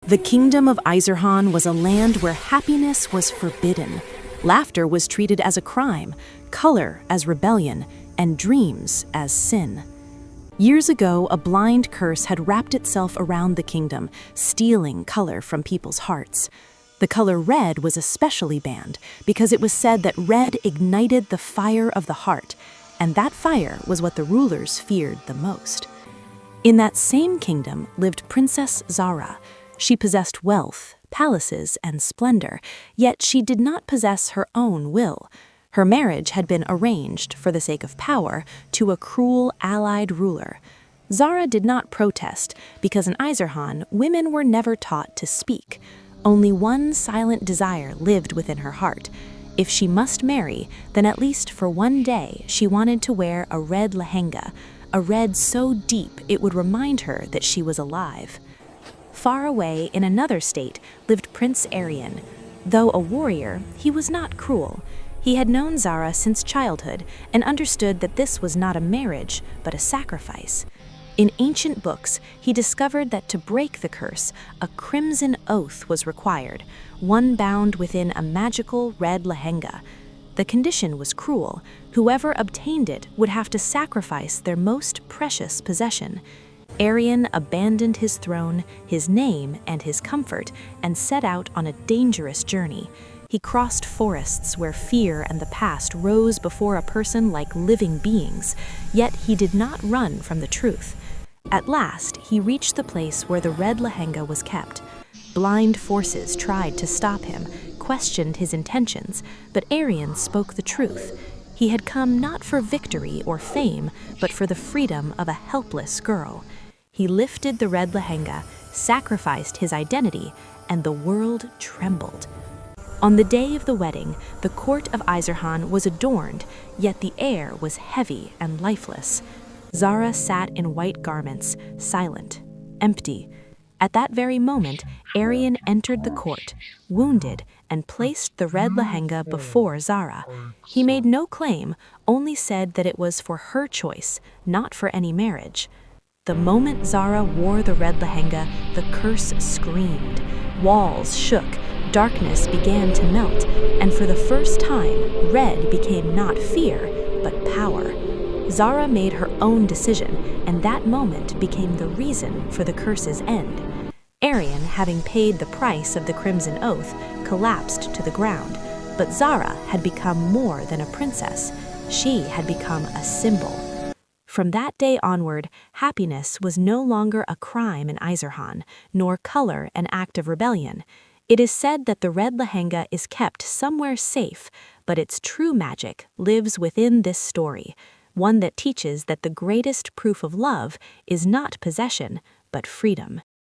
The Kingdom of Izerhan was a land where happiness was forbidden. Laughter was treated as a crime, color as rebellion, and dreams as sin. Years ago, a blind curse had wrapped itself around the kingdom, stealing color from people's hearts. The color red was especially banned because it was said that red ignited the fire of the heart, and that fire was what the rulers feared the most. In that same kingdom lived Princess Zahra. She possessed wealth, palaces, and splendor, yet she did not possess her own will. Her marriage had been arranged, for the sake of power, to a cruel allied ruler. Zahra did not protest, because in Izerhan, women were never taught to speak. Only one silent desire lived within her heart. If she must marry, then at least for one day she wanted to wear a red lehenga, a red so deep it would remind her that she was alive. Far away in another state lived Prince Arian. Though a warrior, he was not cruel. He had known Zahra since childhood and understood that this was not a marriage, but a sacrifice. In ancient books, he discovered that to break the curse, a crimson oath was required, one bound within a magical red lehenga. The condition was cruel. Whoever obtained it would have to sacrifice their most precious possession. Arian abandoned his throne, his name, and his comfort, and set out on a dangerous journey. He crossed forests where fear and the past rose before a person like living beings, yet he did not run from the truth. At last, he reached the place where the red lehenga was kept. Blind forces tried to stop him, questioned his intentions, but Arian spoke the truth. He had come not for victory or fame, but for the freedom of a helpless girl. He lifted the red lehenga, sacrificed his identity, and the world trembled. On the day of the wedding, the court of Izerhan was adorned, yet the air was heavy and lifeless. Zahra sat in white garments, silent, empty. At that very moment, Arian entered the court, wounded, and placed the red lehenga before Zahra. He made no claim, only said that it was for her choice, not for any marriage. The moment Zahra wore the red lehenga, the curse screamed. Walls shook, darkness began to melt, and for the first time, red became not fear, but power. Zahra made her own decision, and that moment became the reason for the curse's end. Arian, having paid the price of the Crimson Oath, collapsed to the ground, but Zahra had become more than a princess. She had become a symbol. From that day onward, happiness was no longer a crime in Izerhan, nor color an act of rebellion. It is said that the red lehenga is kept somewhere safe, but its true magic lives within this story, one that teaches that the greatest proof of love is not possession, but freedom.